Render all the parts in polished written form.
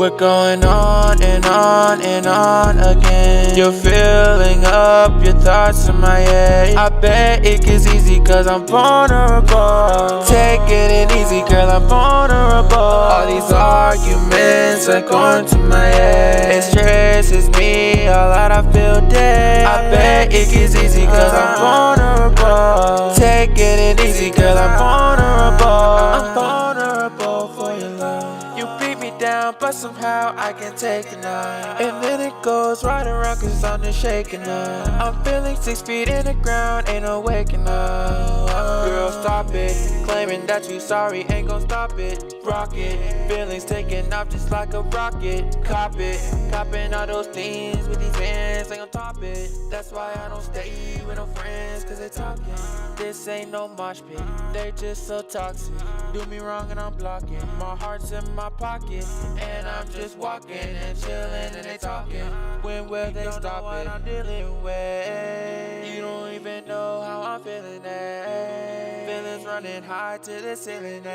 We're going on and on and on again. You're filling up your thoughts in my head. I bet it gets easy cause I'm vulnerable. Taking it easy girl, I'm vulnerable. All these arguments are going to my head. It stresses me all out, I feel dead. I bet it gets easy cause I'm vulnerable. Taking it easy girl, I'm vulnerable. I'm vulnerable for your love. You beat me down, but somehow I can take it now. And then it goes right around cause I'm just shaking up. I'm feeling 6 feet in the ground, ain't no waking up. Girl, stop it. Claiming that you sorry ain't gon' stop it. Rocket, feelings taking off just like a rocket. Cop it, copping all those things with these fans, ain't gon' top it. That's why I don't stay with no friends, cause they talking. This ain't no mosh pit, they just so toxic. Do me wrong and I'm blocking. My heart's in my pocket, and I'm just walking and chilling and they talking. When will they stop it? I'm dealing with. You don't even know how I'm feeling that. Feelings running high to the ceiling.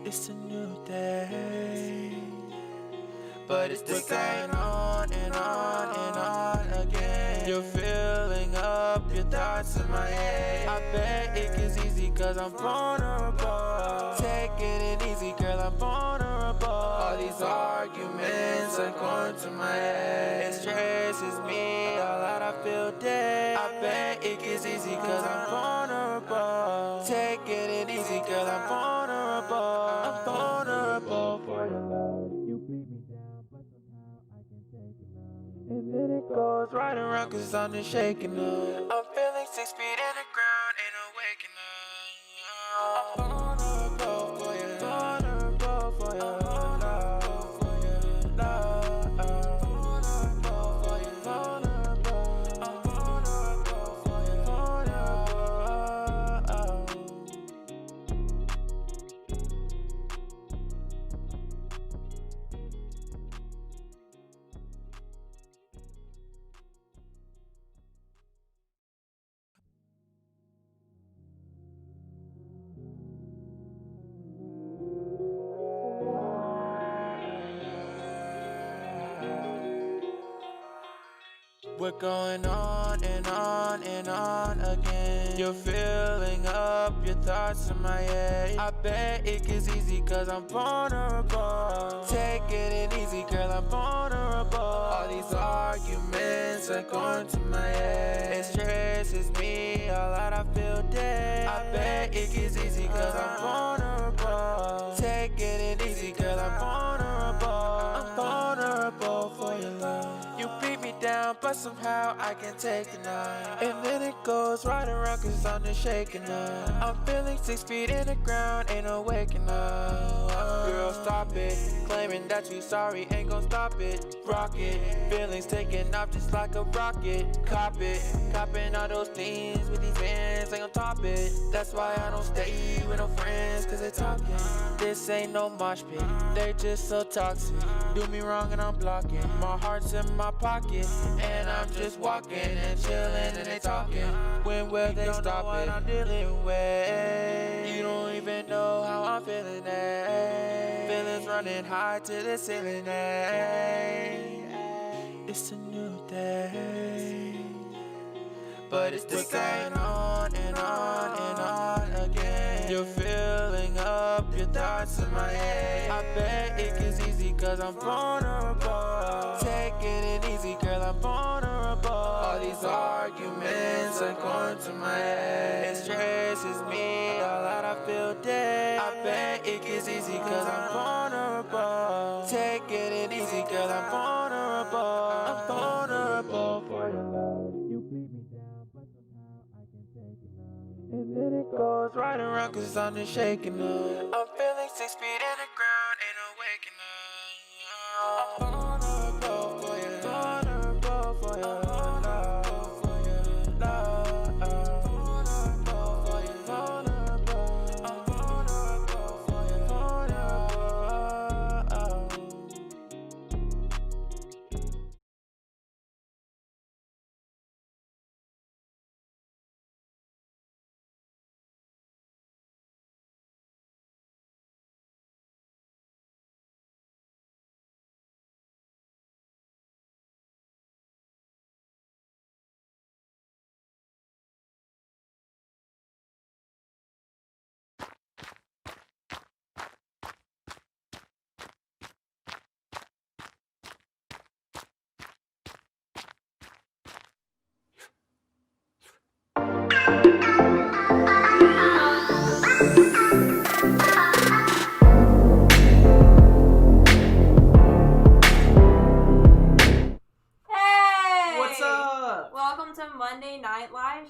It's a new day, but it's the same on and on and on again. You're filling up your thoughts in my head. I bet it gets easy cause I'm vulnerable. Taking it easy girl, I'm vulnerable. All these arguments are going to my head. It stresses me all out, I feel dead. I bet it gets easy cause I'm vulnerable. Taking it easy girl, I'm vulnerable. I'm vulnerable for your love. You beat me down, but somehow I can take it now. And then it goes right around cause I'm just shaking up. I'm feeling 6 feet in the ground, ain't no waking up. I'm vulnerable for you, vulnerable for you, vulnerable for you, vulnerable for you, vulnerable. I'm vulnerable for you, vulnerable. We're going on and on and on again. You're filling up your thoughts in my head. I bet it gets easy cause I'm vulnerable. Taking it easy girl, I'm vulnerable. All these arguments are going to my head. It stresses me all out, I feel dead. I bet it gets easy cause I'm vulnerable. Taking it easy girl, I'm vulnerable. I'm vulnerable for your love. You beat me down, but somehow I can take it now. And then it goes right around cause I'm just shaking up. I'm feeling 6 feet in the ground, ain't no waking up. Girl, stop it. Claiming that you sorry ain't gon' stop it. Rocket, feelings taking off just like a rocket. Cop it, copping all those things with these fans, ain't gon' top it. That's why I don't stay with no friends, cause they talking. This ain't no mosh pit, they just so toxic. Do me wrong and I'm blocking. My heart's in my pocket, and I'm just walking and chilling and they talking. When will they stop it? I'm dealing with. You don't even know how I'm feeling that. Feelings running high to the ceiling. It's a new day, but it's the same on and on and on again. You're filling up your thoughts in my head. I bet it gets easy cause I'm vulnerable. Taking it easy girl, I'm vulnerable. All these arguments are going to my head. It stresses me all out, I feel dead. I bet it gets easy cause I'm vulnerable. Taking it easy girl, I'm vulnerable. I'm vulnerable for your love. You beat me down, but somehow I can take it now. And then it goes right around cause I'm just shaking up. I'm feeling 6 feet in the ground, ain't no waking up. I'm vulnerable for you, vulnerable for you.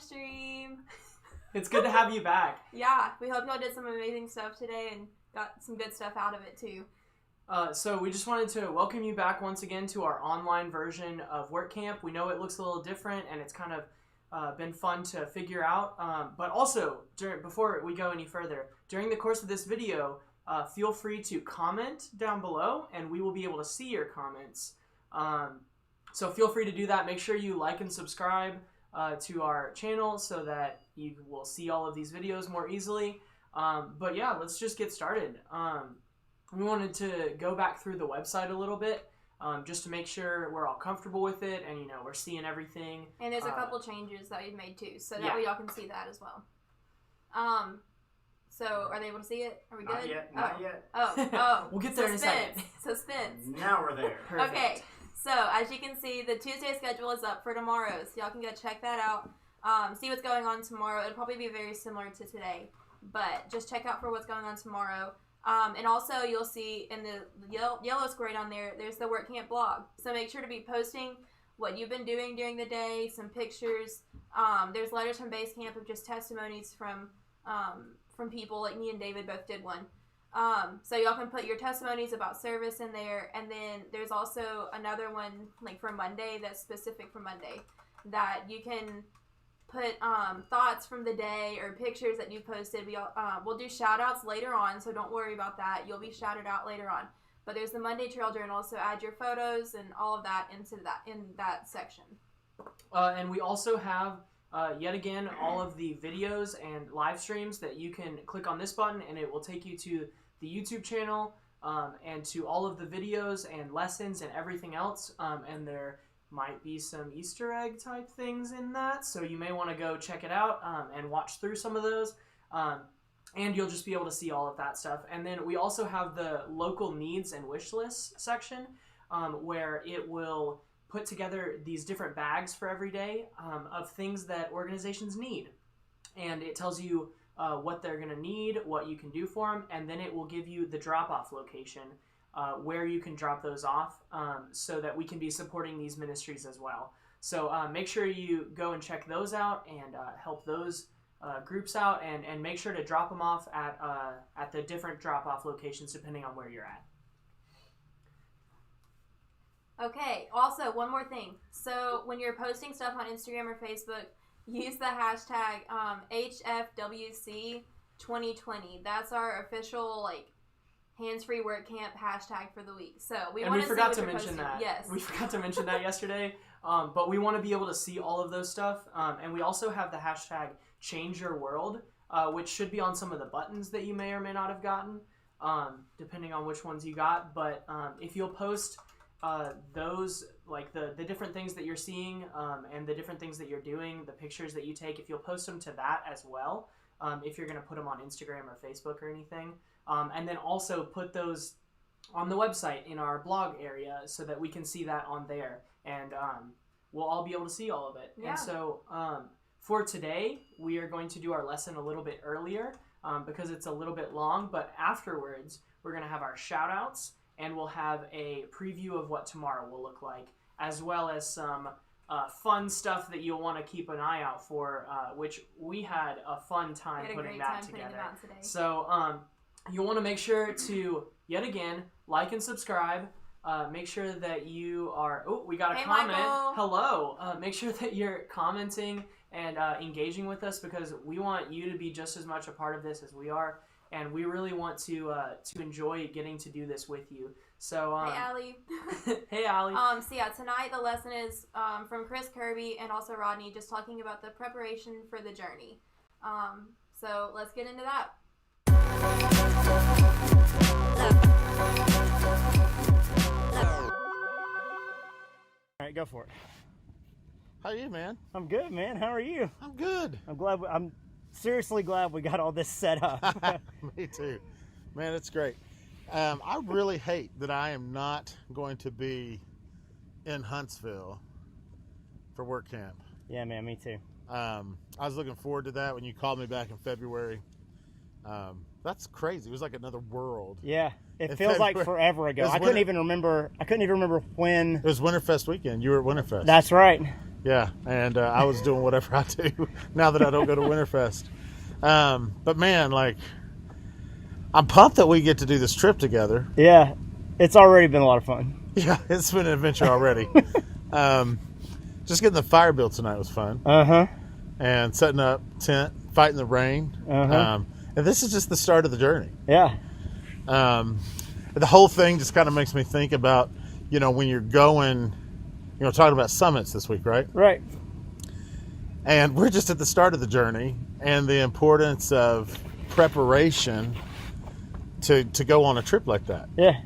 stream. It's good to have you back. Yeah, we hope y'all did some amazing stuff today and got some good stuff out of it too. So we just wanted to welcome you back once again to our online version of Workcamp. We know it looks a little different and it's kind of been fun to figure out. But also, before we go any further, during the course of this video, feel free to comment down below and we will be able to see your comments. So feel free to do that. Make sure you like and subscribe to our channel so that you will see all of these videos more easily. But yeah, let's just get started. We wanted to go back through the website a little bit just to make sure we're all comfortable with it and, you know, we're seeing everything. And there's a couple changes that we've made too, so that way y'all can see that as well. So are they able to see it? Are we good? Not yet. Oh. We'll get there in a second. Suspense. Now we're there. Perfect. Okay. So, as you can see, the Tuesday schedule is up for tomorrow, so y'all can go check that out. See what's going on tomorrow. It'll probably be very similar to today, but just check out for what's going on tomorrow. And also, you'll see in the yellow square on there, there's the Workcamp blog. So make sure to be posting what you've been doing during the day, some pictures. There's letters from base camp of just testimonies from people, like me and David both did one. So y'all can put your testimonies about service in there, and then there's also another one like for Monday that's specific for Monday that you can put thoughts from the day or pictures that you posted. We'll do shout outs later on, so don't worry about that. You'll be shouted out later on. But there's the Monday Trail Journal, so add your photos and all of that in that section. And we also have yet again all of the videos and live streams that you can click on this button and it will take you to the YouTube channel and to all of the videos and lessons and everything else. And there might be some Easter egg type things in that, so you may want to go check it out and watch through some of those. And you'll just be able to see all of that stuff. And then we also have the local needs and wish list section where it will put together these different bags for every day of things that organizations need. And it tells you what they're going to need, what you can do for them, and then it will give you the drop-off location where you can drop those off so that we can be supporting these ministries as well. So make sure you go and check those out and help those groups out, and make sure to drop them off at the different drop-off locations depending on where you're at. Okay, also one more thing. So when you're posting stuff on Instagram or Facebook, use the hashtag HFWC2020. That's our official hands-free Workcamp hashtag for the week. So we forgot to mention that. Yes, we forgot to mention that yesterday. But we want to be able to see all of those stuff. And we also have the hashtag Change Your World, which should be on some of the buttons that you may or may not have gotten, depending on which ones you got. But if you'll post those, like the different things that you're seeing and the different things that you're doing, the pictures that you take, if you'll post them to that as well, if you're going to put them on Instagram or Facebook or anything, and then also put those on the website in our blog area so that we can see that on there, and we'll all be able to see all of it. Yeah. And so for today, we are going to do our lesson a little bit earlier because it's a little bit long, but afterwards we're going to have our shout outs and we'll have a preview of what tomorrow will look like, as well as some fun stuff that you'll want to keep an eye out for, which we had a fun time putting that together. So you'll want to make sure to, yet again, like and subscribe. Make sure that you are, we got a comment. Michael. Hello. Make sure that you're commenting and engaging with us, because we want you to be just as much a part of this as we are. And we really want to enjoy getting to do this with you. So hey, Allie. Hey, Allie. So yeah, tonight the lesson is from Chris Kirby and also Rodney, just talking about the preparation for the journey. So let's get into that. All right, go for it. How are you, man? I'm good, man. How are you? I'm good. I'm seriously glad we got all this set up. Me too. Man, it's great. I really hate that I am not going to be in Huntsville for Workcamp. Yeah, man, me too. I was looking forward to that when you called me back in February. That's crazy. It was like another world. Yeah, it In feels February. like forever ago. I couldn't even remember when. It was Winterfest weekend. You were at Winterfest. That's right. Yeah, and I was doing whatever I do now that I don't go to Winterfest. But man, like, I'm pumped that we get to do this trip together. Yeah, it's already been a lot of fun. Yeah, it's been an adventure already. Just getting the fire built tonight was fun. Uh-huh. And setting up tent, fighting the rain. Uh-huh. And this is just the start of the journey. Yeah. The whole thing just kind of makes me think about, when you're going, talking about summits this week, right? Right. And we're just at the start of the journey and the importance of preparation to go on a trip like that. Yeah.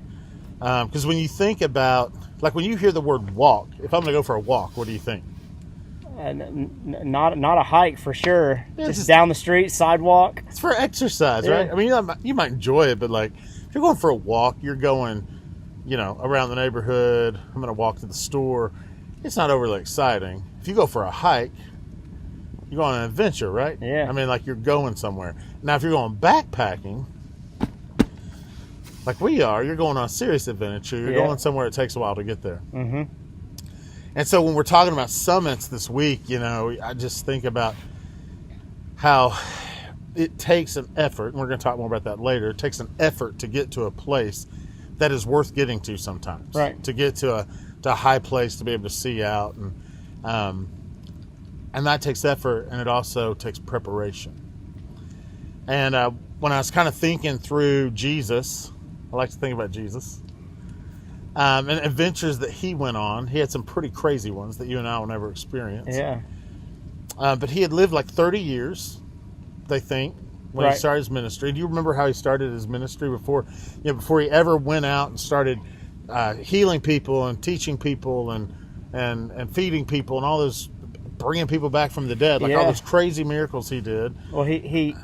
Because when you think about, like when you hear the word walk, if I'm going to go for a walk, what do you think? Not a hike for sure. Yeah, just down the street, sidewalk. It's for exercise, Yeah. right? I mean, you might enjoy it, but like if you're going for a walk, you're going, around the neighborhood. I'm going to walk to the store. It's not overly exciting. If you go for a hike, you go on an adventure, right? Yeah. I mean, like you're going somewhere. Now, if you're going backpacking, like we are, you're going on a serious adventure. You're going somewhere it takes a while to get there. Mm-hmm. And so when we're talking about summits this week, I just think about how it takes an effort, and we're going to talk more about that later. It takes an effort to get to a place that is worth getting to sometimes. Right. To get to a high place to be able to see out. And that takes effort, and it also takes preparation. And when I was kind of thinking through Jesus, I like to think about Jesus, and adventures that he went on. He had some pretty crazy ones that you and I will never experience. Yeah. But he had lived like 30 years, they think, when he started his ministry. Do you remember how he started his ministry before he ever went out and started healing people and teaching people and feeding people and all those, bringing people back from the dead, like all those crazy miracles he did. Well, he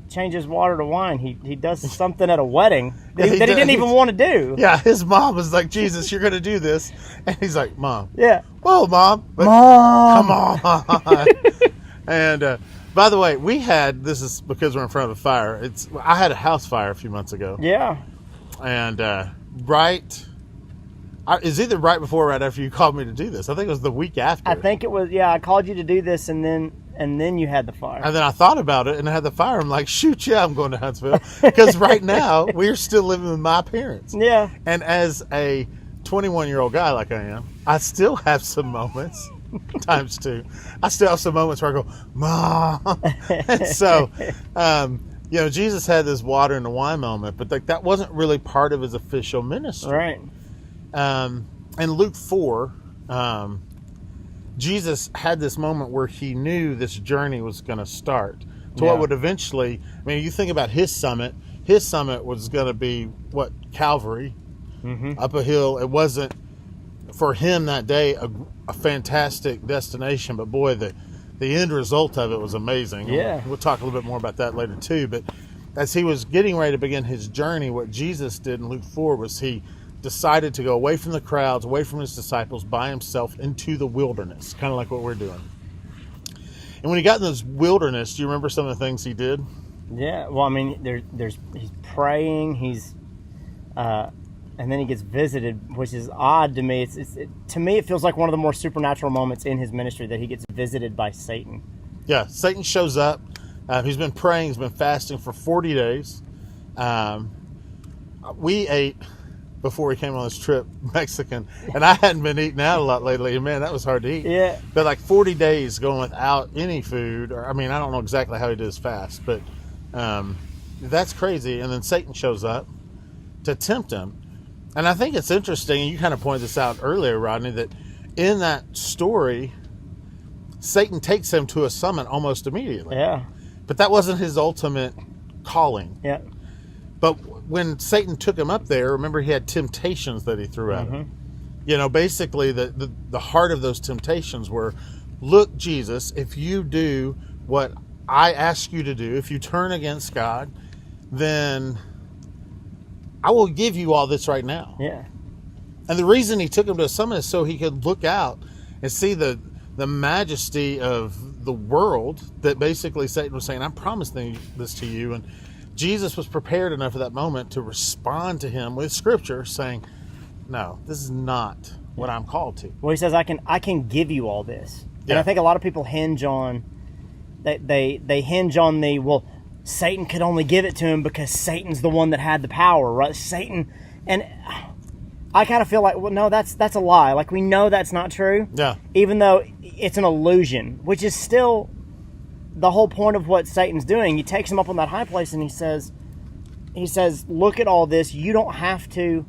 changes water to wine. He does something at a wedding that he didn't even want to do. Yeah, his mom was like, Jesus, you're going to do this. And he's like, Mom. Yeah. Whoa, Mom. But Mom. Come on. And by the way, this is because we're in front of a fire. I had a house fire a few months ago. Yeah. And it's either right before or right after you called me to do this. I think it was the week after. I think it was, I called you to do this, and then you had the fire. And then I thought about it and I had the fire. I'm like, shoot, yeah, I'm going to Huntsville. Because right now, we're still living with my parents. Yeah. And as a 21-year-old guy like I am, I still have some moments, times two. I still have some moments where I go, Mom. And so, Jesus had this water and the wine moment, but that wasn't really part of his official ministry. Right. In Luke 4, Jesus had this moment where he knew this journey was going to start to what would eventually, you think about his summit was going to be Calvary, up a hill. It wasn't for him that day a fantastic destination, but boy, the end result of it was amazing. Yeah. We'll talk a little bit more about that later too, but as he was getting ready to begin his journey, what Jesus did in Luke 4 was he decided to go away from the crowds, away from his disciples, by himself into the wilderness, kind of like what we're doing. And when he got in this wilderness, do you remember some of the things he did? Yeah. Well, he's praying. He's, and then he gets visited, which is odd to me. To me, it feels like one of the more supernatural moments in his ministry that he gets visited by Satan. Yeah, Satan shows up. He's been praying. He's been fasting for 40 days. We ate, before we came on this trip, Mexican, and I hadn't been eating out a lot lately, and man, that was hard to eat. Yeah. But like 40 days going without any food, or I don't know exactly how he did his fast, but that's crazy. And then Satan shows up to tempt him. And I think it's interesting, and you kind of pointed this out earlier, Rodney, that in that story, Satan takes him to a summit almost immediately. Yeah. But that wasn't his ultimate calling. Yeah. But when Satan took him up there, remember he had temptations that he threw at him. Basically the heart of those temptations were, look, Jesus, if you do what I ask you to do, if you turn against God, then I will give you all this right now. Yeah. And the reason he took him to a summit is so he could look out and see the majesty of the world, that basically Satan was saying, I'm promising this to you. And Jesus was prepared enough at that moment to respond to him with scripture saying, no, this is not what I'm called to. Well, he says, I can give you all this. Yeah. And I think a lot of people hinge on, they hinge on well, Satan could only give it to him because Satan's the one that had the power, right? Satan, and I kind of feel like, well, no, that's a lie. Like, we know that's not true. Yeah. Even though it's an illusion, which is still the whole point of what Satan's doing. He takes him up on that high place and he says, look at all this. You don't have to,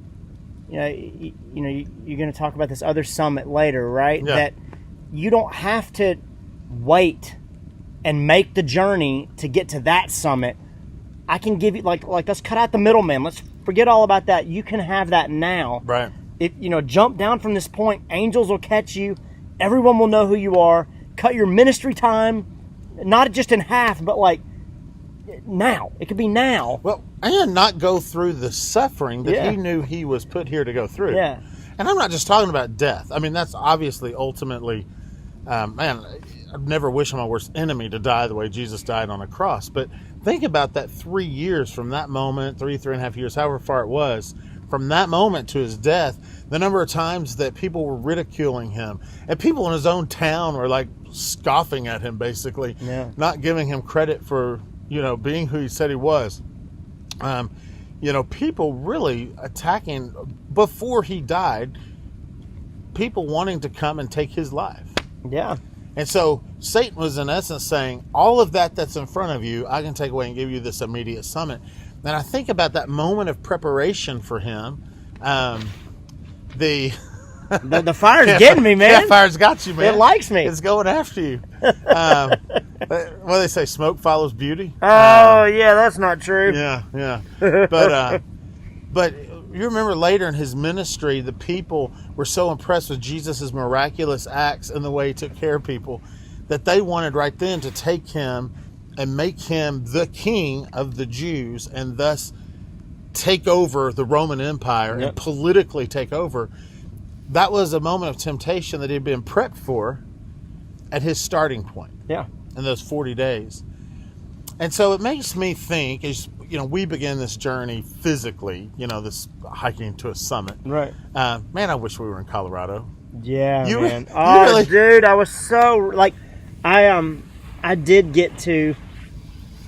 you're going to talk about this other summit later, right? Yeah. That you don't have to wait and make the journey to get to that summit. I can give you, like let's cut out the middleman. Let's forget all about that. You can have that now. Right. Jump down from this point. Angels will catch you. Everyone will know who you are. Cut your ministry time, not just in half, but like now. It could be now. Well, and not go through the suffering that Yeah. he knew he was put here to go through. Yeah. And I'm not just talking about death. I mean, that's obviously ultimately, I'd never wish my worst enemy to die the way Jesus died on a cross. But think about that 3 years from that moment, 3.5 years, however far it was, from that moment to his death, the number of times that people were ridiculing him. And people in his own town were like scoffing at him, basically, Yeah. not giving him credit for, being who he said he was. People really attacking, before he died, people wanting to come and take his life. Yeah. And so Satan was in essence saying, all of that's in front of you, I can take away and give you this immediate summit. And I think about that moment of preparation for him. The fire's getting me, man. Yeah, fire's got you, man. It likes me. It's going after you. What do they say? Smoke follows beauty. Oh, yeah, that's not true. Yeah. But you remember later in his ministry, the people were so impressed with Jesus' miraculous acts and the way he took care of people that they wanted right then to take him and make him the king of the Jews and thus take over the Roman Empire and politically take over. That was a moment of temptation that he'd been prepped for at his starting point. Yeah. In those 40 days. And so it makes me think, as we begin this journey physically, this hiking to a summit. Right. Man, I wish we were in Colorado. Yeah, You- man. you Oh, really- dude, I was so, like, I did get to,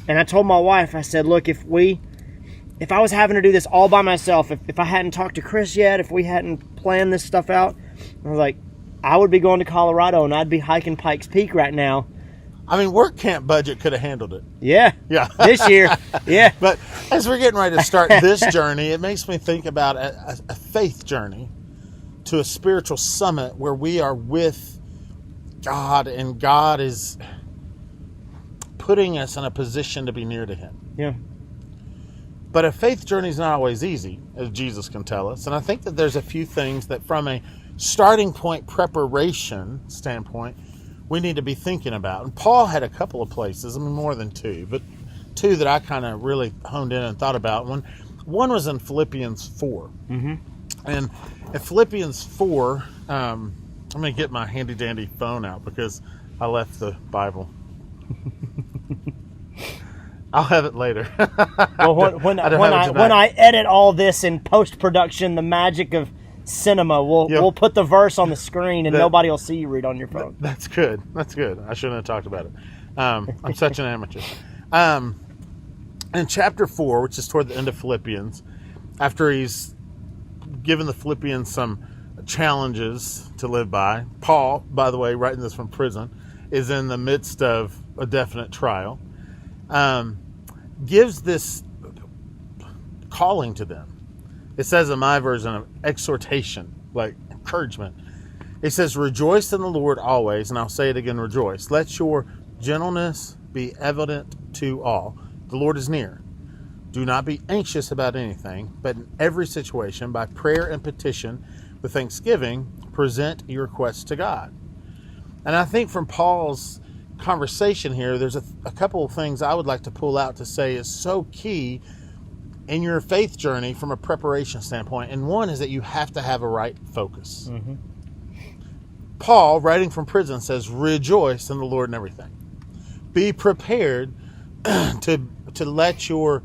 and I told my wife, I said, look, if I was having to do this all by myself, if I hadn't talked to Chris yet, if we hadn't planned this stuff out, I was like, I would be going to Colorado and I'd be hiking Pikes Peak right now. I mean, Workcamp budget could have handled it. Yeah. Yeah. This year. Yeah. But as we're getting ready to start this journey, it makes me think about a faith journey to a spiritual summit where we are with God and God is putting us in a position to be near to him. Yeah. But a faith journey is not always easy, as Jesus can tell us. And I think that there's a few things that from a starting point preparation standpoint, we need to be thinking about. And Paul had a couple of places, more than two, but two that I kind of really honed in and thought about. One was in Philippians 4. Mm-hmm. And in Philippians 4, I'm going to get my handy-dandy phone out because I left the Bible. I'll have it later. Well, when I edit all this in post-production, the magic of cinema, we'll put the verse on the screen and nobody will see you read on your phone. That's good. I shouldn't have talked about it. I'm such an amateur. In chapter 4, which is toward the end of Philippians, after he's given the Philippians some challenges to live by, Paul, by the way, writing this from prison, is in the midst of a definite trial, gives this calling to them. It says in my version of exhortation, like encouragement. It says, rejoice in the Lord always, and I'll say it again, rejoice. Let your gentleness be evident to all. The Lord is near. Do not be anxious about anything, but in every situation, by prayer and petition, with thanksgiving, present your requests to God. And I think from Paul's conversation here, there's a couple of things I would like to pull out to say is so key in your faith journey from a preparation standpoint. And one is that you have to have a right focus. Mm-hmm. Paul, writing from prison, says, rejoice in the Lord in everything. Be prepared to let your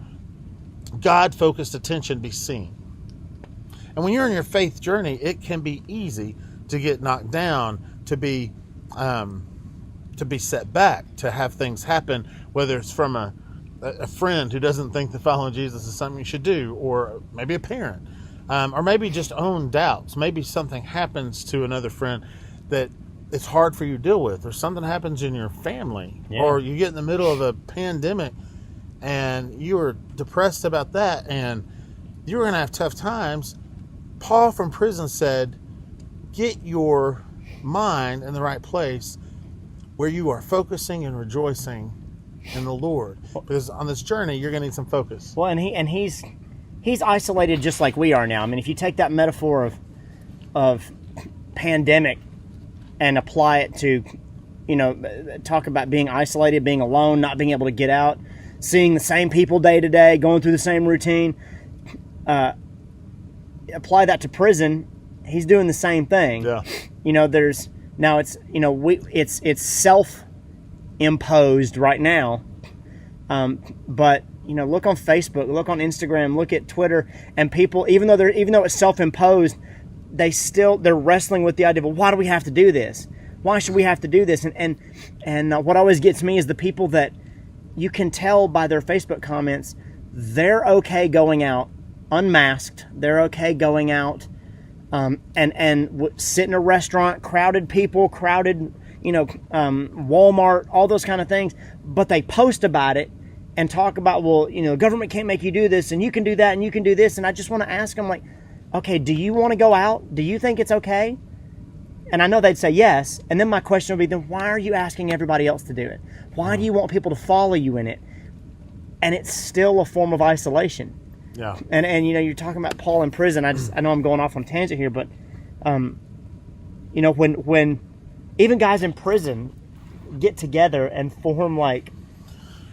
God-focused attention be seen. And when you're in your faith journey, it can be easy to get knocked down, to be set back, to have things happen, whether it's from a friend who doesn't think that following Jesus is something you should do, or maybe a parent, or maybe just own doubts. Maybe something happens to another friend that it's hard for you to deal with, or something happens in your family, or you get in the middle of a pandemic and you are depressed about that and you're going to have tough times. Paul from prison said, get your mind in the right place where you are focusing and rejoicing in the Lord, because on this journey you're going to need some focus. Well, and he's isolated just like we are now. I mean, if you take that metaphor of pandemic and apply it to, talk about being isolated, being alone, not being able to get out, seeing the same people day to day, going through the same routine, apply that to prison. He's doing the same thing. Yeah. It's self-imposed right now, but look on Facebook, look on Instagram, look at Twitter, and people, even though it's self-imposed, they're wrestling with the idea of, well, why do we have to do this? Why should we have to do this? And what always gets me is the people that you can tell by their Facebook comments, they're okay going out unmasked. They're okay going out and sit in a restaurant, crowded people, Walmart, all those kind of things. But they post about it and talk about, well, government can't make you do this, and you can do that, and you can do this. And I just want to ask them, like, okay, do you want to go out? Do you think it's okay? And I know they'd say yes. And then my question would be, then why are you asking everybody else to do it? Why do you want people to follow you in it? And it's still a form of isolation. Yeah. And you're talking about Paul in prison. I know I'm going off on a tangent here, but when even guys in prison get together and form like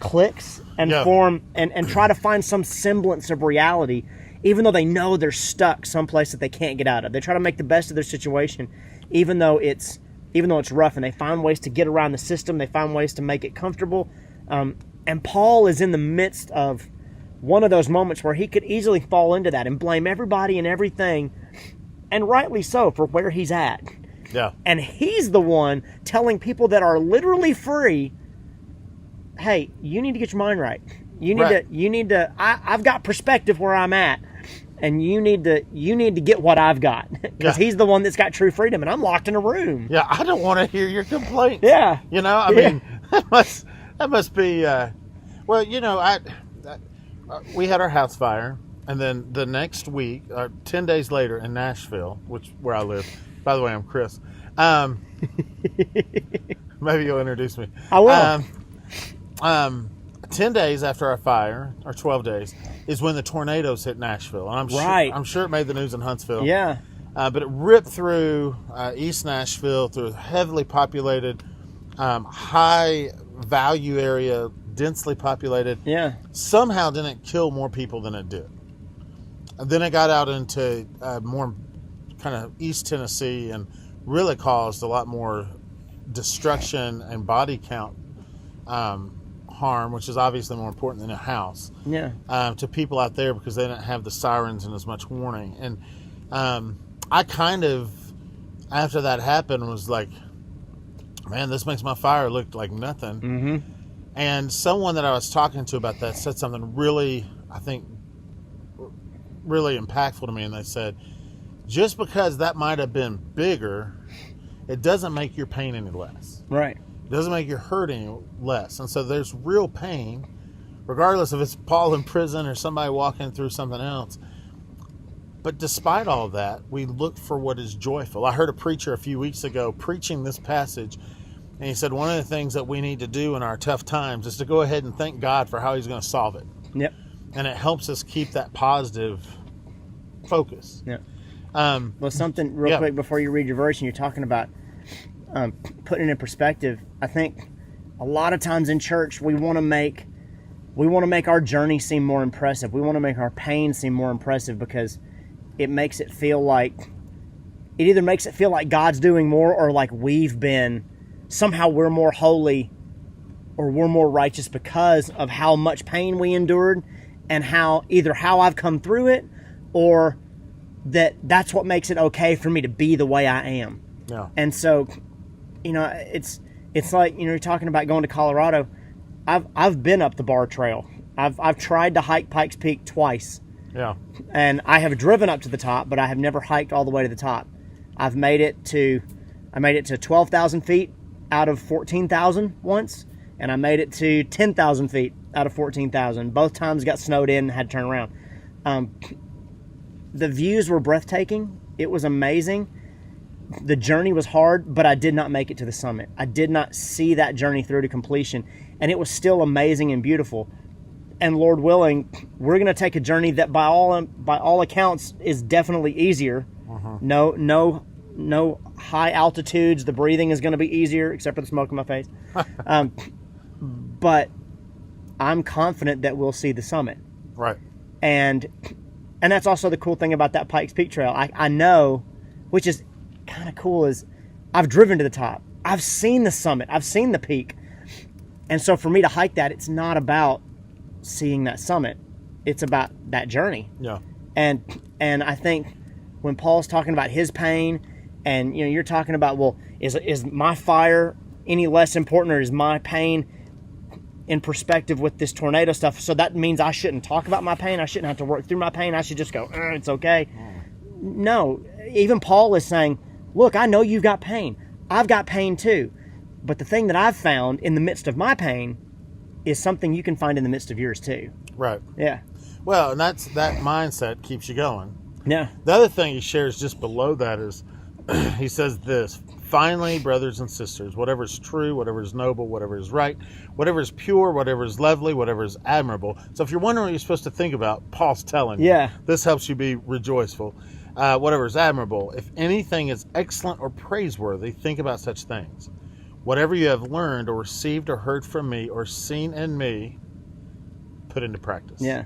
cliques and form and try to find some semblance of reality, even though they know they're stuck someplace that they can't get out of. They try to make the best of their situation, even though it's rough, and they find ways to get around the system. They find ways to make it comfortable. And Paul is in the midst of one of those moments where he could easily fall into that and blame everybody and everything, and rightly so, for where he's at. Yeah. And he's the one telling people that are literally free, hey, you need to get your mind right. You need to I've got perspective where I'm at, and you need to get what I've got, because he's the one that's got true freedom, and I'm locked in a room. Yeah, I don't want to hear your complaints. Yeah. I mean, that must be we had our house fire, and then the next week, 10 days later in Nashville, where I live. By the way, I'm Chris. Maybe you'll introduce me. I will. 10 days after our fire, or 12 days, is when the tornadoes hit Nashville. And I'm sure it made the news in Huntsville. Yeah. But it ripped through East Nashville, through a heavily populated, high value area, densely populated. Yeah. Somehow didn't kill more people than it did. And then it got out into more kind of East Tennessee and really caused a lot more destruction and body count harm, which is obviously more important than a house. Yeah. To people out there, because they didn't have the sirens and as much warning. And I kind of, after that happened, was like, man, this makes my fire look like nothing. Mm-hmm. And someone that I was talking to about that said something really, I think, really impactful to me. And they said, just because that might have been bigger, it doesn't make your pain any less. Right. It doesn't make your hurt any less. And so there's real pain, regardless if it's Paul in prison or somebody walking through something else. But despite all of that, we look for what is joyful. I heard a preacher a few weeks ago preaching this passage, and he said one of the things that we need to do in our tough times is to go ahead and thank God for how he's going to solve it. Yep. And it helps us keep that positive focus. Yeah. Well, something real quick before you read your verse, and you're talking about putting it in perspective. I think a lot of times in church we want to make our journey seem more impressive. We want to make our pain seem more impressive, because it makes it feel like God's doing more, or like somehow we're more holy or we're more righteous because of how much pain we endured, and how I've come through it, or that's what makes it okay for me to be the way I am. Yeah. And so, it's like, you're talking about going to Colorado. I've been up the Bar Trail. I've tried to hike Pikes Peak twice. Yeah. And I have driven up to the top, but I have never hiked all the way to the top. I made it to 12,000 feet out of 14,000 once, and I made it to 10,000 feet out of 14,000. Both times got snowed in and had to turn around. The views were breathtaking. It was amazing. The journey was hard, but I did not make it to the summit. I did not see that journey through to completion, and it was still amazing and beautiful. And Lord willing, we're going to take a journey that by all accounts is definitely easier. No high altitudes. The breathing is going to be easier, except for the smoke in my face. But I'm confident that we'll see the summit. Right. And that's also the cool thing about that Pikes Peak Trail. I know, which is kind of cool, is I've driven to the top. I've seen the summit. I've seen the peak. And so for me to hike that, it's not about seeing that summit. It's about that journey. Yeah. And I think when Paul's talking about his pain, and you're talking about, well, is my fire any less important, or is my pain in perspective with this tornado stuff? So that means I shouldn't talk about my pain. I shouldn't have to work through my pain. I should just go, it's okay. No, even Paul is saying, look, I know you've got pain. I've got pain too. But the thing that I've found in the midst of my pain is something you can find in the midst of yours too. Right. Yeah. Well, and that mindset keeps you going. Yeah. The other thing he shares just below that is, he says this: finally, brothers and sisters, whatever is true, whatever is noble, whatever is right, whatever is pure, whatever is lovely, whatever is admirable. So if you're wondering what you're supposed to think about, Paul's telling you. Yeah. This helps you be rejoiceful. Whatever is admirable. If anything is excellent or praiseworthy, think about such things. Whatever you have learned or received or heard from me or seen in me, put into practice. Yeah.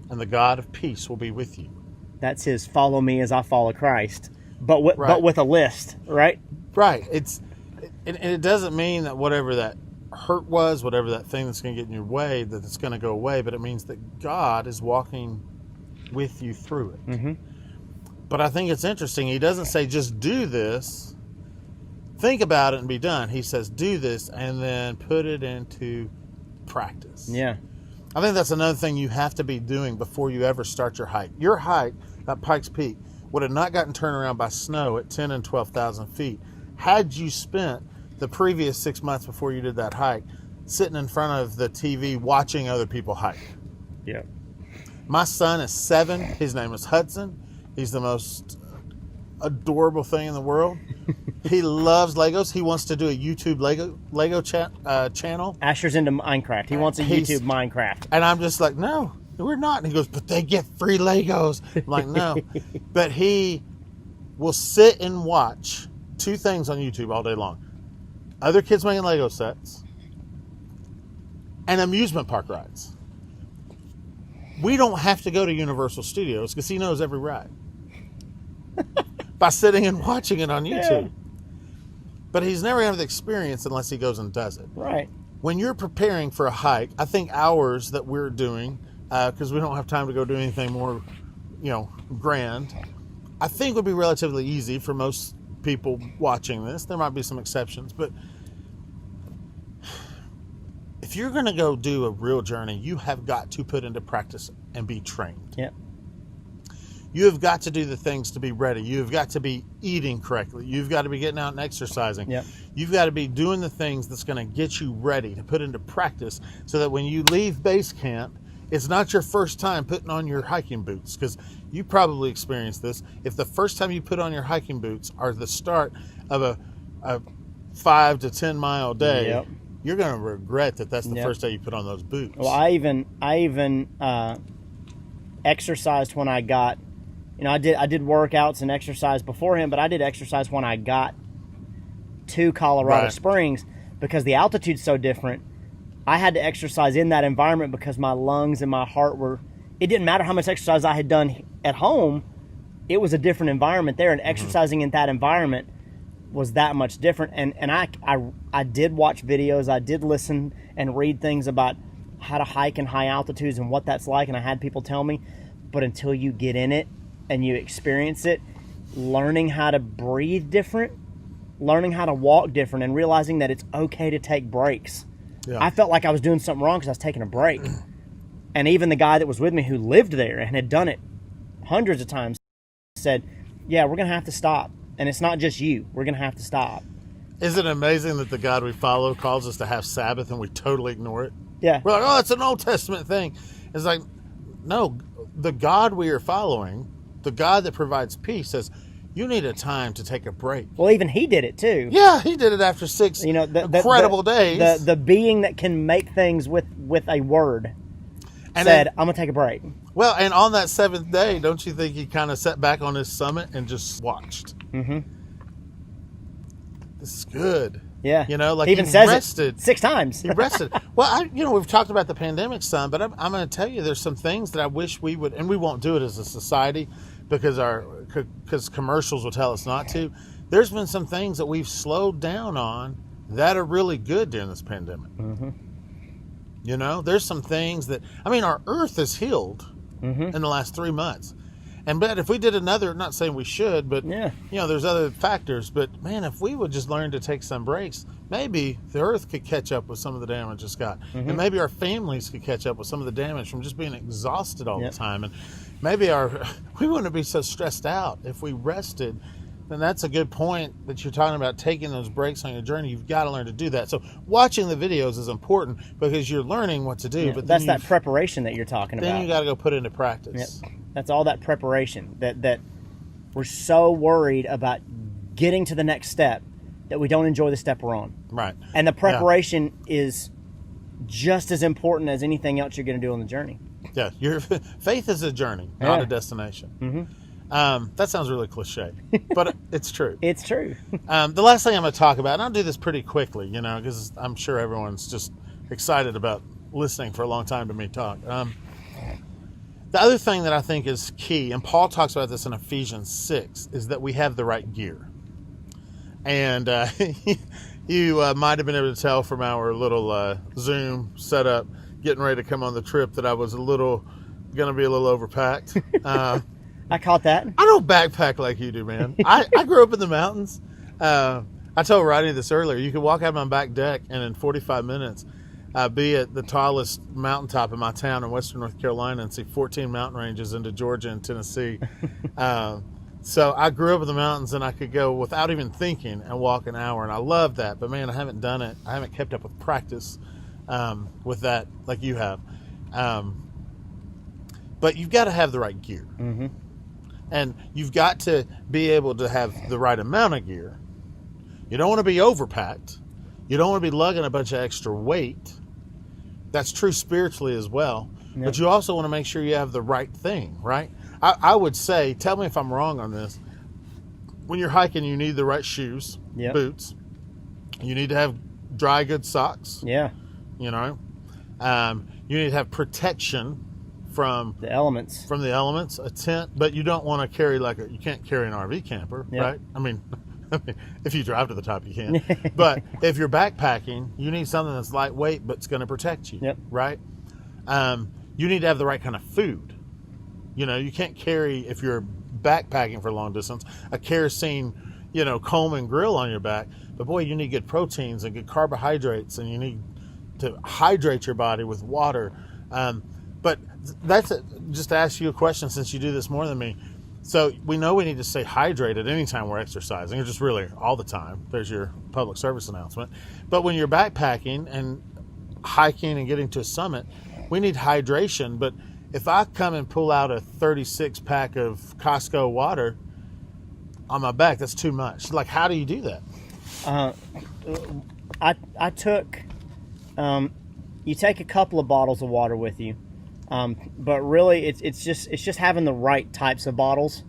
And the God of peace will be with you. That's his follow me as I follow Christ, but with a list, right? Right. And it doesn't mean that whatever that hurt was, whatever that thing that's going to get in your way, that it's going to go away, but it means that God is walking with you through it. Mm-hmm. But I think it's interesting. He doesn't say just do this, think about it and be done. He says do this and then put it into practice. Yeah. I think that's another thing you have to be doing before you ever start your hike. Your hike at Pikes Peak would have not gotten turned around by snow at 10 and 12,000 feet had you spent the previous 6 months before you did that hike sitting in front of the TV watching other people hike. Yeah. My son is 7. His name is Hudson. He's the most adorable thing in the world. He loves Legos. He wants to do a YouTube Lego channel. Asher's into Minecraft. He wants a YouTube Minecraft. And I'm just like, no, we're not. And he goes, but they get free Legos. I'm like, no. But he will sit and watch 2 things on YouTube all day long. Other kids making Lego sets and amusement park rides. We don't have to go to Universal Studios because he knows every ride by sitting and watching it on YouTube. Yeah. But he's never going to have the experience unless he goes and does it. Right. When you're preparing for a hike, I think ours that we're doing, because we don't have time to go do anything more, grand, I think would be relatively easy for most people watching this. There might be some exceptions, but if you're going to go do a real journey, you have got to put into practice and be trained. Yeah. You have got to do the things to be ready. You've got to be eating correctly. You've got to be getting out and exercising. Yep. You've got to be doing the things that's going to get you ready to put into practice so that when you leave base camp, it's not your first time putting on your hiking boots, because you probably experienced this. If the first time you put on your hiking boots are the start of a 5 to 10 mile day, yep, you're going to regret that that's the first day you put on those boots. Well, I even exercised when I got, I did workouts and exercise beforehand, but I did exercise when I got to Colorado Springs because the altitude's so different. I had to exercise in that environment because my lungs and my heart it didn't matter how much exercise I had done at home. It was a different environment there, and exercising in that environment was that much different. And I did watch videos. I did listen and read things about how to hike in high altitudes and what that's like, and I had people tell me. But until you get in it and you experience it, learning how to breathe different, learning how to walk different, and realizing that it's okay to take breaks. Yeah. I felt like I was doing something wrong because I was taking a break. And even the guy that was with me who lived there and had done it hundreds of times said, yeah, we're going to have to stop. And it's not just you. We're going to have to stop. Isn't it amazing that the God we follow calls us to have Sabbath and we totally ignore it? Yeah. We're like, oh, it's an Old Testament thing. It's like, no, the God we are following, the God that provides peace, says, you need a time to take a break. Well, even he did it too. Yeah, he did it after 6 incredible days. The being that can make things with a word And said, then, I'm going to take a break. well, and on that 7th day, don't you think he kind of sat back on his summit and just watched? Mm-hmm. This is good. Yeah. You know, like he even he says rested. it 6 times. He rested. Well, we've talked about the pandemic some, but I'm going to tell you, there's some things that I wish we would, and we won't do it as a society because commercials will tell us not to. There's been some things that we've slowed down on that are really good during this pandemic. Mm-hmm. You know, there's some things that, our earth is healed in the last 3 months. But if we did another, not saying we should, but, there's other factors. But, man, if we would just learn to take some breaks, maybe the earth could catch up with some of the damage it's got. And maybe our families could catch up with some of the damage from just being exhausted all the time. And maybe we wouldn't be so stressed out if we rested. And that's a good point that you're talking about, taking those breaks on your journey. You've got to learn to do that. So watching the videos is important because you're learning what to do. Yeah, but that's that preparation that you're talking about. Then you got to go put it into practice. Yep. That's all that preparation that we're so worried about getting to the next step that we don't enjoy the step we're on. Right. And the preparation is just as important as anything else you're going to do on the journey. Yeah. Your faith is a journey, not a destination. Mm-hmm. That sounds really cliche, but it's true. It's true. The last thing I'm going to talk about, and I'll do this pretty quickly, because I'm sure everyone's just excited about listening for a long time to me talk. The other thing that I think is key, and Paul talks about this in Ephesians 6, is that we have the right gear. And you might have been able to tell from our little Zoom setup, getting ready to come on the trip, that I was going to be a little overpacked. I caught that. I don't backpack like you do, man. I grew up in the mountains. I told Rodney this earlier. You could walk out my back deck and in 45 minutes be at the tallest mountaintop in my town in western North Carolina and see 14 mountain ranges into Georgia and Tennessee. So I grew up in the mountains, and I could go without even thinking and walk an hour, and I love that. But, man, I haven't done it. I haven't kept up with practice with that like you have. But you've got to have the right gear. Mm-hmm. And you've got to be able to have the right amount of gear. You don't want to be overpacked. You don't want to be lugging a bunch of extra weight. That's true spiritually as well. Yep. But you also want to make sure you have the right thing, right? I would say, tell me if I'm wrong on this, when you're hiking, you need the right shoes, boots. You need to have dry, good socks. Yeah. You need to have protection from the elements. From the elements, a tent, but you don't want to carry you can't carry an RV camper, right? I mean, if you drive to the top, you can. But if you're backpacking, you need something that's lightweight, but it's going to protect you, right? You need to have the right kind of food. You can't carry, if you're backpacking for long distance, a kerosene, comb and grill on your back. But boy, you need good proteins and good carbohydrates, and you need to hydrate your body with water. But that's just to ask you a question, since you do this more than me. So we know we need to stay hydrated anytime we're exercising, or just really all the time. There's your public service announcement. But when you're backpacking and hiking and getting to a summit, we need hydration. But if I come and pull out a 36-pack of Costco water on my back, that's too much. Like, how do you do that? I took, you take a couple of bottles of water with you. But really, it's just having the right types of bottles.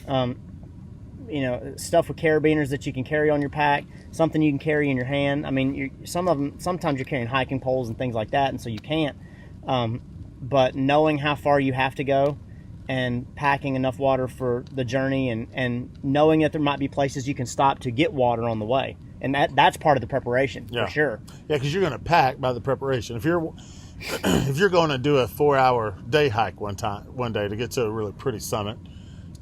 Stuff with carabiners that you can carry on your pack, something you can carry in your hand. I mean, sometimes you're carrying hiking poles and things like that, and so you can't. But knowing how far you have to go, and packing enough water for the journey, and knowing that there might be places you can stop to get water on the way, and that's part of the preparation for sure. Yeah, because you're going to pack by the preparation. If you're going to do a 4-hour day hike one day to get to a really pretty summit,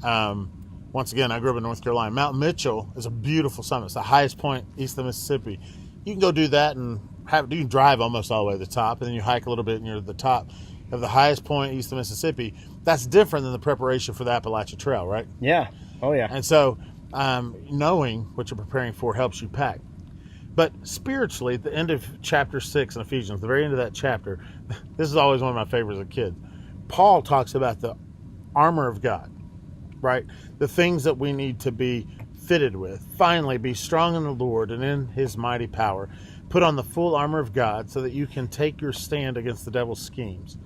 one Once again, I grew up in North Carolina. Mount Mitchell is a beautiful summit. It's the highest point east of Mississippi. You can go do that and you can drive almost all the way to the top, and then you hike a little bit and you're at the top of the highest point east of Mississippi. That's different than the preparation for the Appalachian Trail, right? Yeah. Oh, yeah. And so knowing what you're preparing for helps you pack. But spiritually, at the end of chapter 6 in Ephesians, the very end of that chapter, this is always one of my favorites as a kid. Paul talks about the armor of God, right? The things that we need to be fitted with. Finally, be strong in the Lord and in his mighty power. Put on the full armor of God so that you can take your stand against the devil's schemes.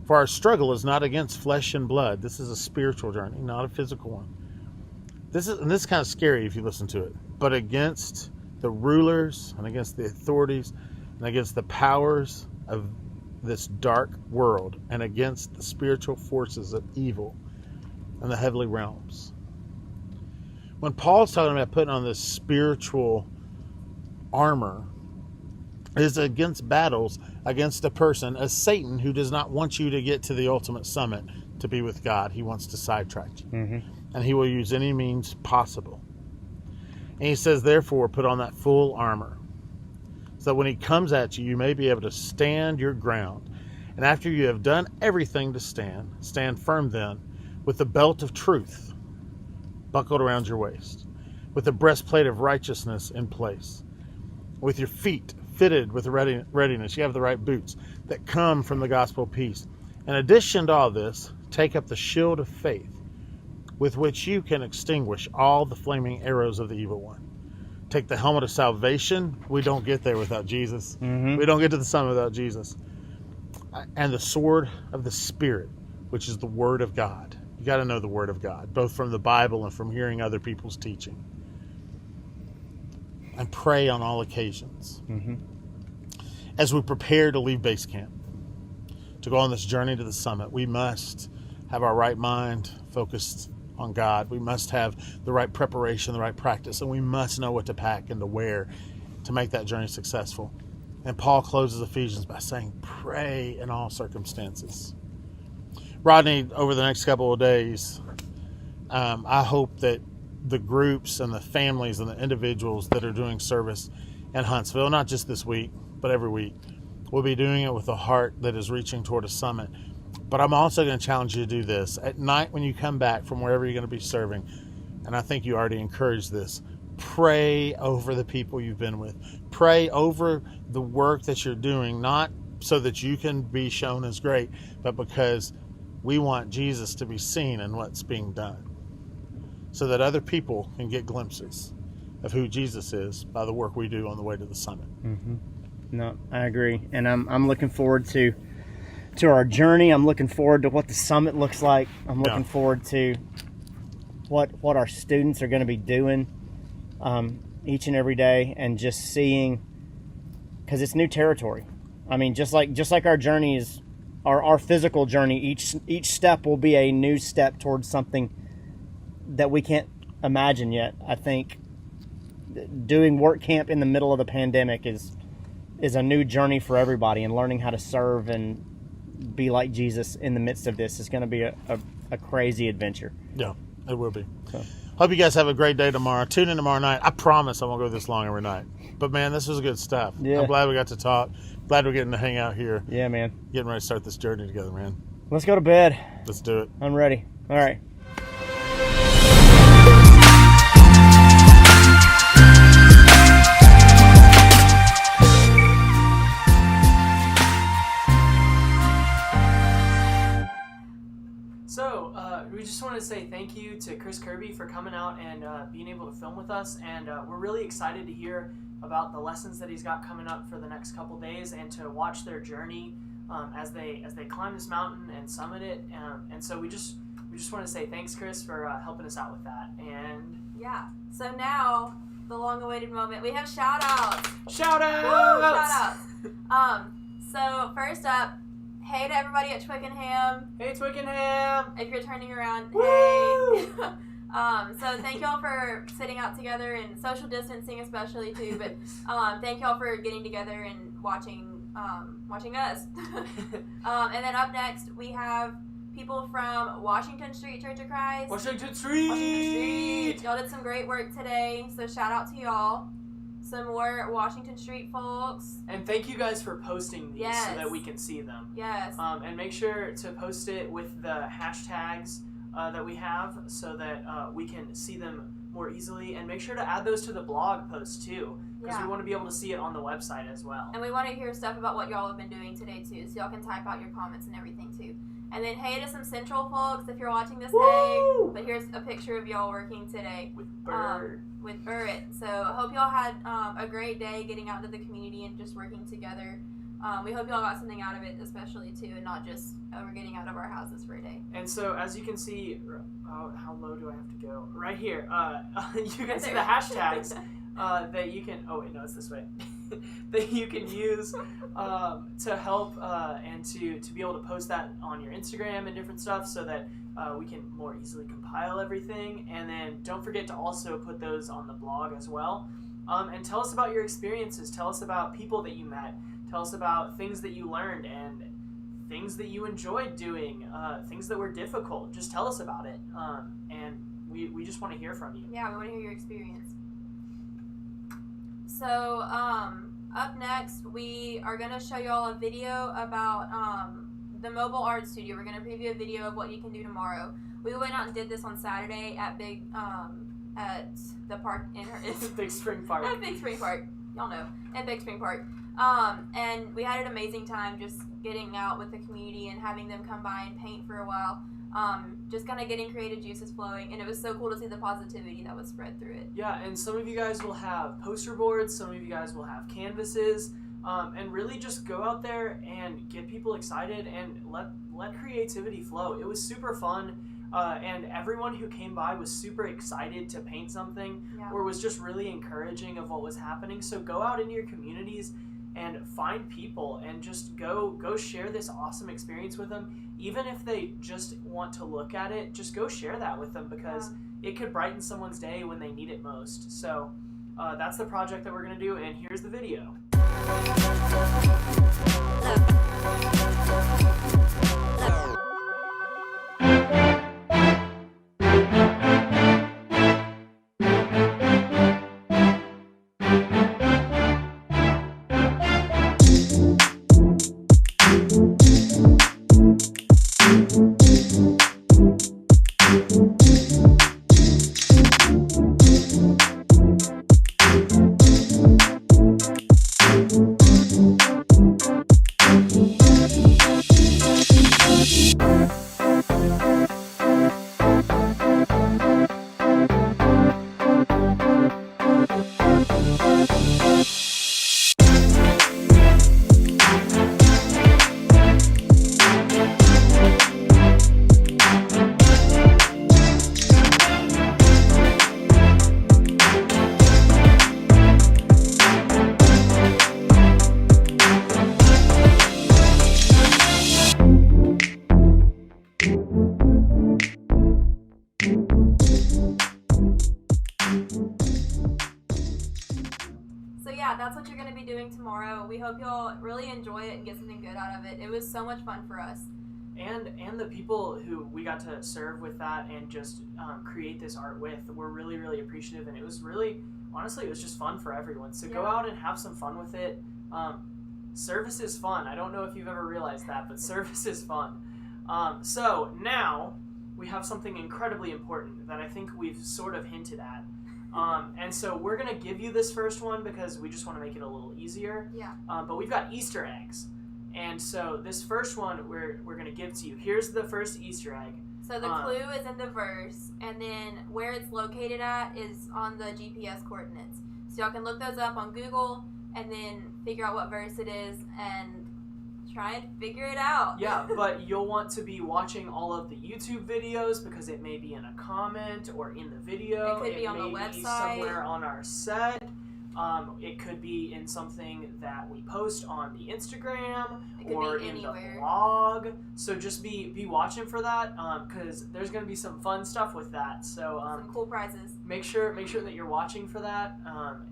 For our struggle is not against flesh and blood. This is a spiritual journey, not a physical one. This is kind of scary if you listen to it. But against the rulers and against the authorities and against the powers of this dark world and against the spiritual forces of evil in the heavenly realms. When Paul's talking about putting on this spiritual armor, it is against battles against a person as Satan, who does not want you to get to the ultimate summit to be with God. He wants to sidetrack you. Mm-hmm. And he will use any means possible. And he says, therefore, put on that full armor, so when he comes at you, you may be able to stand your ground. And after you have done everything to stand firm then, with the belt of truth buckled around your waist, with the breastplate of righteousness in place, with your feet fitted with readiness. You have the right boots that come from the gospel of peace. In addition to all this, take up the shield of faith, with which you can extinguish all the flaming arrows of the evil one. Take the helmet of salvation. We don't get there without Jesus. Mm-hmm. We don't get to the summit without Jesus. And the sword of the Spirit, which is the Word of God. You got to know the Word of God, both from the Bible and from hearing other people's teaching. And pray on all occasions. Mm-hmm. As we prepare to leave base camp, to go on this journey to the summit, we must have our right mind focused on God. We must have the right preparation, the right practice, and we must know what to pack and to wear to make that journey successful. And Paul closes Ephesians by saying, pray in all circumstances. Rodney, over the next couple of days, I hope that the groups and the families and the individuals that are doing service in Huntsville, not just this week, but every week, will be doing it with a heart that is reaching toward a summit. But I'm also going to challenge you to do this. At night when you come back from wherever you're going to be serving, and I think you already encouraged this, pray over the people you've been with. Pray over the work that you're doing, not so that you can be shown as great, but because we want Jesus to be seen in what's being done, so that other people can get glimpses of who Jesus is by the work we do on the way to the summit. Mm-hmm. No, I agree. And I'm looking forward to our journey. I'm looking forward to what the summit looks like. I'm looking forward to what our students are going to be doing each and every day, and just seeing, because it's new territory. I mean, just like our journey is, our physical journey, each step will be a new step towards something that we can't imagine yet. I think doing Workcamp in the middle of the pandemic is a new journey for everybody, and learning how to serve and be like Jesus in the midst of this is going to be a crazy adventure. Yeah, it will be. So. Hope you guys have a great day tomorrow. Tune in tomorrow night. I promise I won't go this long every night. But, man, this was good stuff. Yeah. I'm glad we got to talk. Glad we're getting to hang out here. Yeah, man. Getting ready to start this journey together, man. Let's go to bed. Let's do it. I'm ready. All right. We just want to say thank you to Chris Kirby for coming out and being able to film with us, and we're really excited to hear about the lessons that he's got coming up for the next couple days, and to watch their journey as they climb this mountain and summit it. And so we just want to say thanks, Chris, for helping us out with that. And yeah, so now the long-awaited moment. We have shout-outs. Shout-outs! Shout-outs. So first up, hey to everybody at Twickenham. Hey, Twickenham! If you're turning around, Woo! hey. So thank y'all for sitting out together and social distancing especially too, but thank y'all for getting together and watching us. And then up next, we have people from Washington Street Church of Christ. Washington Street! Y'all did some great work today, so shout out to y'all. Some more Washington Street folks. And thank you guys for posting these Yes. so that we can see them. Yes. And make sure to post it with the hashtags that we have so that we can see them more easily. And make sure to add those to the blog post too, because Yeah. we want to be able to see it on the website as well. And we want to hear stuff about what y'all have been doing today too, so y'all can type out your comments and everything too. And then hey to some Central folks, if you're watching this, hey. But here's a picture of y'all working today. With Bird. With Burrit. So I hope y'all had a great day getting out into the community and just working together. We hope y'all got something out of it, especially too, and not just we're getting out of our houses for a day. And so as you can see, how low do I have to go? Right here. You can see the hashtags that you can. Oh wait, no, it's this way. That you can use to help and to be able to post that on your Instagram and different stuff, so that we can more easily compile everything. And then don't forget to also put those on the blog as well. And tell us about your experiences. Tell us about people that you met. Tell us about things that you learned and things that you enjoyed doing, things that were difficult. Just tell us about it. And we just want to hear from you. Yeah, we want to hear your experience. So, up next, we are going to show y'all a video about the mobile art studio. We're going to preview a video of what you can do tomorrow. We went out and did this on Saturday at the park in Big Spring Park. At Big Spring Park. Y'all know. At Big Spring Park. And we had an amazing time just getting out with the community and having them come by and paint for a while. Just kind of getting creative juices flowing, and it was so cool to see the positivity that was spread through it. Yeah, and some of you guys will have poster boards, some of you guys will have canvases, and really just go out there and get people excited and let creativity flow. It was super fun, and everyone who came by was super excited to paint something, Yeah. or was just really encouraging of what was happening. So go out into your communities and find people and just go share this awesome experience with them. Even if they just want to look at it, just go share that with them, because it could brighten someone's day when they need it most. So that's the project that we're going to do, and here's the video. That's what you're going to be doing tomorrow. We hope y'all really enjoy it and get something good out of it. It was so much fun for us. And the people who we got to serve with that and just create this art with were really, really appreciative. And it was really, honestly, it was just fun for everyone. So go out and have some fun with it. Service is fun. I don't know if you've ever realized that, but service is fun. So now we have something incredibly important that I think we've sort of hinted at. And so we're going to give you this first one because we just want to make it a little easier. Yeah. But we've got Easter eggs. And so this first one we're going to give to you. Here's the first Easter egg. So the clue is in the verse, and then where it's located at is on the GPS coordinates. So y'all can look those up on Google and then figure out what verse it is and try and figure it out. Yeah, but you'll want to be watching all of the YouTube videos because it may be in a comment or in the video. It could be on the may website. Be somewhere on our set. It could be in something that we post on the Instagram or in anywhere. the blog. So just be watching for that because there's going to be some fun stuff with that. So some cool prizes. Make sure that you're watching for that.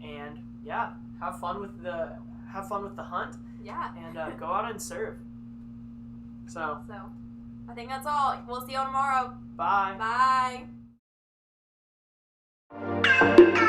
And yeah, have fun with the hunt. Yeah. And go out and serve. So I think that's all. We'll see y'all tomorrow. bye. Bye. Bye.